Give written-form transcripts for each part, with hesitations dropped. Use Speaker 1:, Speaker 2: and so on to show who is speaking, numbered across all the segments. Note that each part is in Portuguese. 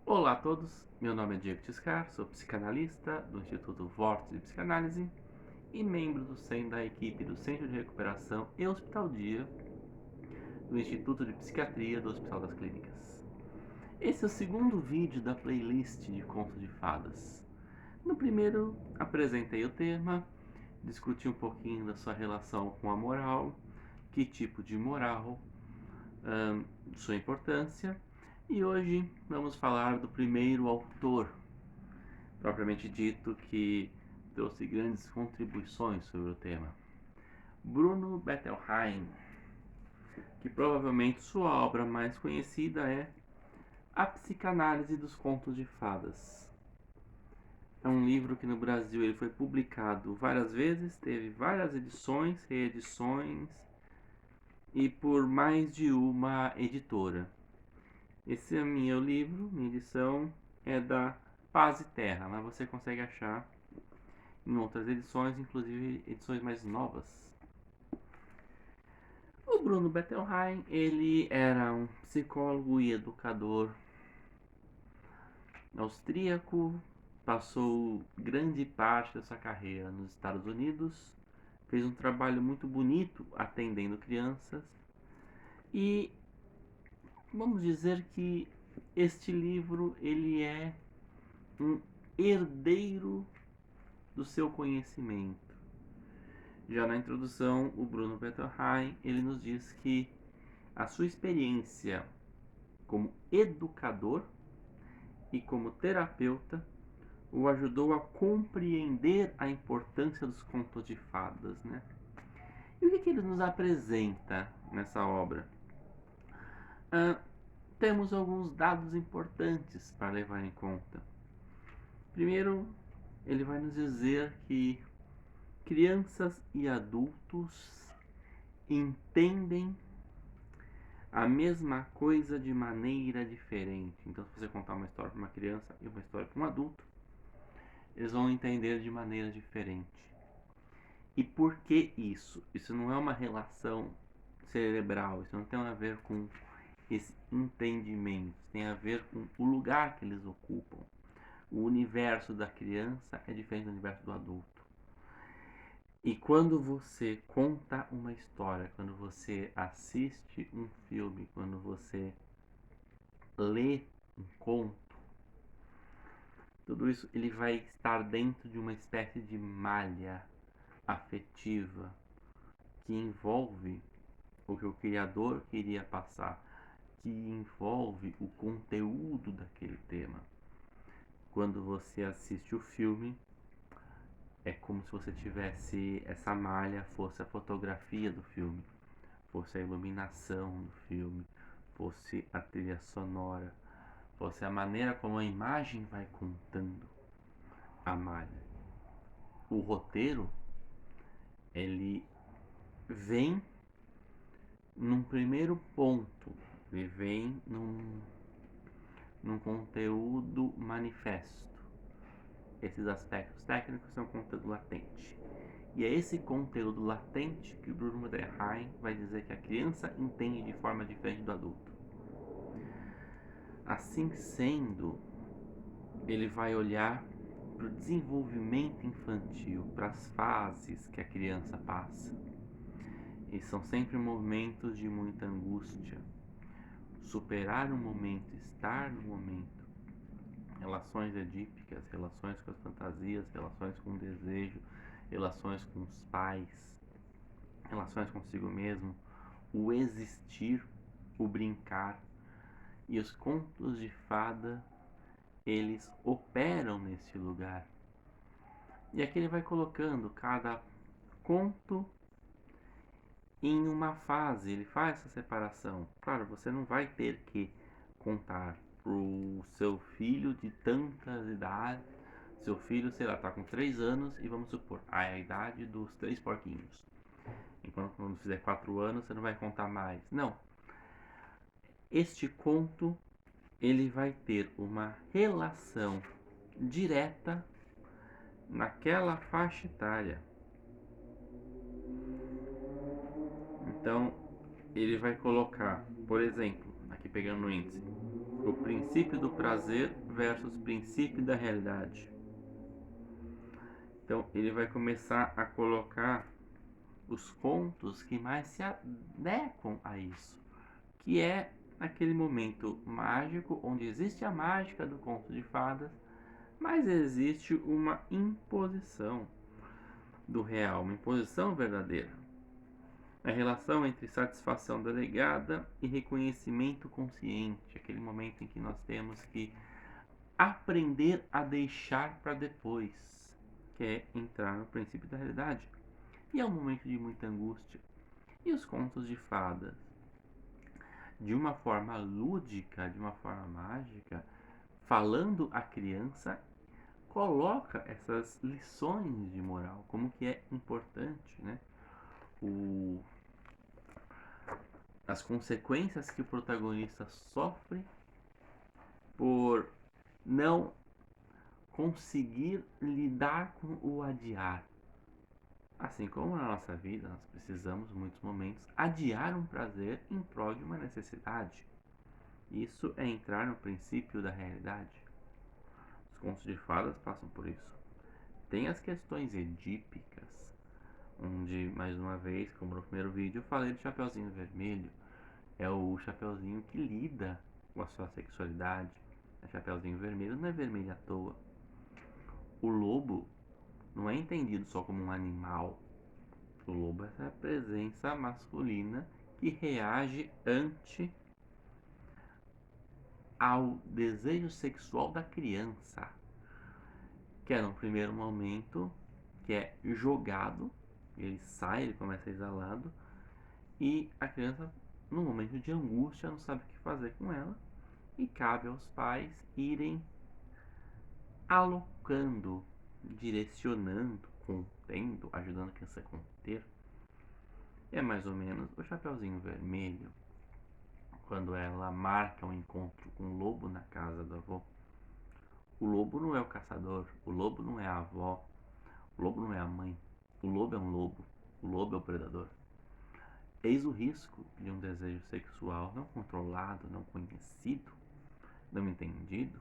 Speaker 1: Olá a todos, meu nome é Diego Tiscar, sou psicanalista do Instituto Vórtice de Psicanálise e membro da equipe do Centro de Recuperação e Hospital Dia do Instituto de Psiquiatria do Hospital das Clínicas. Esse é o segundo vídeo da playlist de contos de fadas. No primeiro, apresentei o tema, discuti um pouquinho da sua relação com a moral, que tipo de moral, sua importância, e hoje vamos falar do primeiro autor propriamente dito, que trouxe grandes contribuições sobre o tema. Bruno Bettelheim, que provavelmente sua obra mais conhecida é A Psicanálise dos Contos de Fadas. É um livro que no Brasil ele foi publicado várias vezes, teve várias edições, reedições e por mais de uma editora. Esse é meu livro, minha edição é da Paz e Terra, mas você consegue achar em outras edições, inclusive edições mais novas. O Bruno Bettelheim, ele era um psicólogo e educador austríaco, passou grande parte da sua carreira nos Estados Unidos, fez um trabalho muito bonito atendendo crianças e vamos dizer que este livro ele é um herdeiro do seu conhecimento. Já na introdução, o Bruno Bettelheim, ele nos diz que a sua experiência como educador e como terapeuta o ajudou a compreender a importância dos contos de fadas, né? E o que ele nos apresenta nessa obra? Temos alguns dados importantes para levar em conta. Primeiro, ele vai nos dizer que crianças e adultos entendem a mesma coisa de maneira diferente. Então, se você contar uma história para uma criança e uma história para um adulto, eles vão entender de maneira diferente. E por que isso? Isso não é uma relação cerebral, isso não tem a ver com esse entendimento, tem a ver com o lugar que eles ocupam. O universo da criança é diferente do universo do adulto. E quando você conta uma história, quando você assiste um filme, quando você lê um conto, tudo isso ele vai estar dentro de uma espécie de malha afetiva que envolve o que o criador queria passar, que envolve o conteúdo daquele tema. Quando você assiste o filme, é como se você tivesse essa malha, fosse a fotografia do filme, fosse a iluminação do filme, fosse a trilha sonora, fosse a maneira como a imagem vai contando a malha. O roteiro, ele vem num primeiro ponto, ele vem num conteúdo manifesto. Esses aspectos técnicos são conteúdo latente. E é esse conteúdo latente que o Bruno Bettelheim vai dizer que a criança entende de forma diferente do adulto. Assim sendo, ele vai olhar para o desenvolvimento infantil, para as fases que a criança passa. E são sempre momentos de muita angústia. Superar um momento, estar no momento. Relações edípicas, relações com as fantasias, relações com o desejo, relações com os pais, relações consigo mesmo, o existir, o brincar. E os contos de fada, eles operam nesse lugar. E aqui ele vai colocando cada conto em uma fase, ele faz essa separação. Claro, você não vai ter que contar pro seu filho de tantas idades. Seu filho, sei lá, tá com 3 anos e vamos supor, a idade dos 3 porquinhos. Enquanto quando fizer 4 anos, você não vai contar mais. Não. Este conto, ele vai ter uma relação direta naquela faixa etária. Então, ele vai colocar, por exemplo, aqui pegando o índice, o princípio do prazer versus o princípio da realidade. Então ele vai começar a colocar os contos que mais se adequam a isso, que é aquele momento mágico onde existe a mágica do conto de fadas, mas existe uma imposição do real, uma imposição verdadeira. A relação entre satisfação delegada e reconhecimento consciente, aquele momento em que nós temos que aprender a deixar para depois, que é entrar no princípio da realidade. E é um momento de muita angústia. E os contos de fadas, de uma forma lúdica, de uma forma mágica, falando à criança, coloca essas lições de moral, como que é importante, né? As consequências que o protagonista sofre por não conseguir lidar com o adiar. Assim como na nossa vida, nós precisamos, em muitos momentos, adiar um prazer em prol de uma necessidade. Isso é entrar no princípio da realidade. Os contos de fadas passam por isso. Tem as questões edípicas, onde, mais uma vez, como no primeiro vídeo, eu falei do Chapeuzinho Vermelho. É o Chapeuzinho que lida com a sua sexualidade. O Chapeuzinho Vermelho não é vermelho à toa. O lobo não é entendido só como um animal. O lobo é essa presença masculina que reage ante ao desejo sexual da criança, que é no primeiro momento, que é jogado, ele sai, ele começa exalado, e a criança, no momento de angústia, não sabe o que fazer com ela, e cabe aos pais irem alocando, direcionando, contendo, ajudando a criança a conter. É mais ou menos o Chapeuzinho Vermelho, quando ela marca um encontro com o lobo na casa do avô. O lobo não é o caçador, o lobo não é a avó, o lobo não é a mãe, o lobo é um lobo, o lobo é o predador. Eis o risco de um desejo sexual não controlado, não conhecido, não entendido.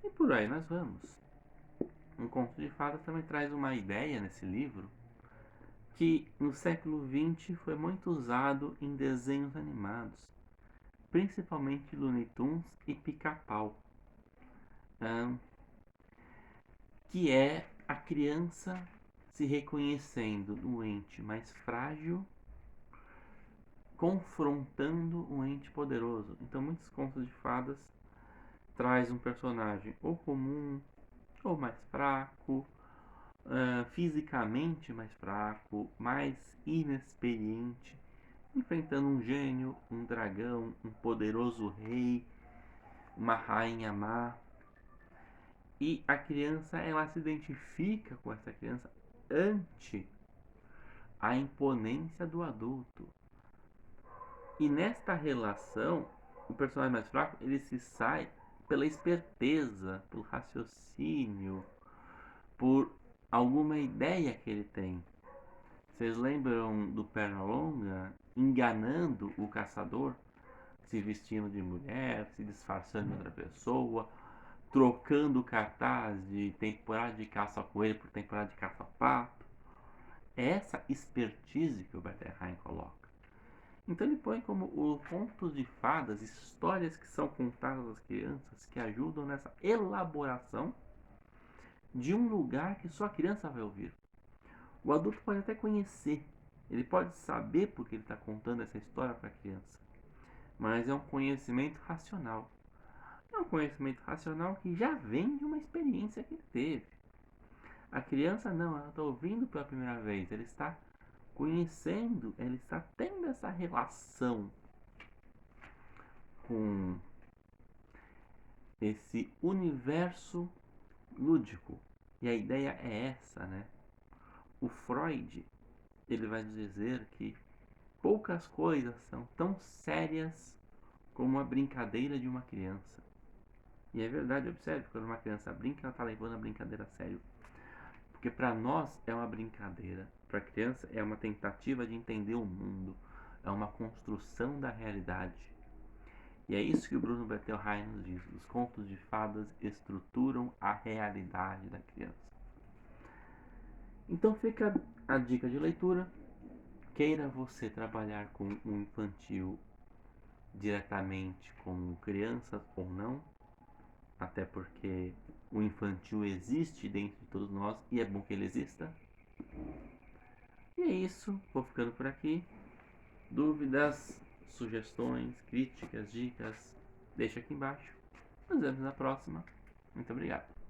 Speaker 1: E por aí nós vamos. Um conto de fadas também traz uma ideia nesse livro que no século XX foi muito usado em desenhos animados, principalmente Looney Tunes e Pica-Pau, que é a criança se reconhecendo no ente mais frágil, confrontando um ente poderoso. Então muitos contos de fadas traz um personagem ou comum, ou mais fraco, fisicamente mais fraco, mais inexperiente, enfrentando um gênio, um dragão, um poderoso rei, uma rainha má. E a criança, ela se identifica com essa criança ante a imponência do adulto. E nesta relação, o personagem mais fraco, ele se sai pela esperteza, pelo raciocínio, por alguma ideia que ele tem. Vocês lembram do Pernalonga enganando o caçador, se vestindo de mulher, se disfarçando de outra pessoa, trocando o cartaz de temporada de caça a coelho por temporada de caça a pato? É essa expertise que o Bernstein coloca. Então ele põe como o contos de fadas, histórias que são contadas às crianças, que ajudam nessa elaboração de um lugar que só a criança vai ouvir. O adulto pode até conhecer, ele pode saber porque ele está contando essa história para a criança, mas é um conhecimento racional. É um conhecimento racional que já vem de uma experiência que ele teve. A criança não, ela está ouvindo pela primeira vez, ele está conhecendo, ele está tendo essa relação com esse universo lúdico. E a ideia é essa, né? O Freud, ele vai dizer que poucas coisas são tão sérias como a brincadeira de uma criança. E é verdade, observe, quando uma criança brinca, ela está levando a brincadeira a sério. Porque para nós é uma brincadeira, para a criança é uma tentativa de entender o mundo, é uma construção da realidade. E é isso que o Bruno Bettelheim nos diz: os contos de fadas estruturam a realidade da criança. Então fica a dica de leitura. Queira você trabalhar com o infantil diretamente com crianças ou não, até porque o infantil existe dentro de todos nós e é bom que ele exista. E é isso, vou ficando por aqui. Dúvidas, sugestões, críticas, dicas, deixa aqui embaixo. Nos vemos na próxima. Muito obrigado.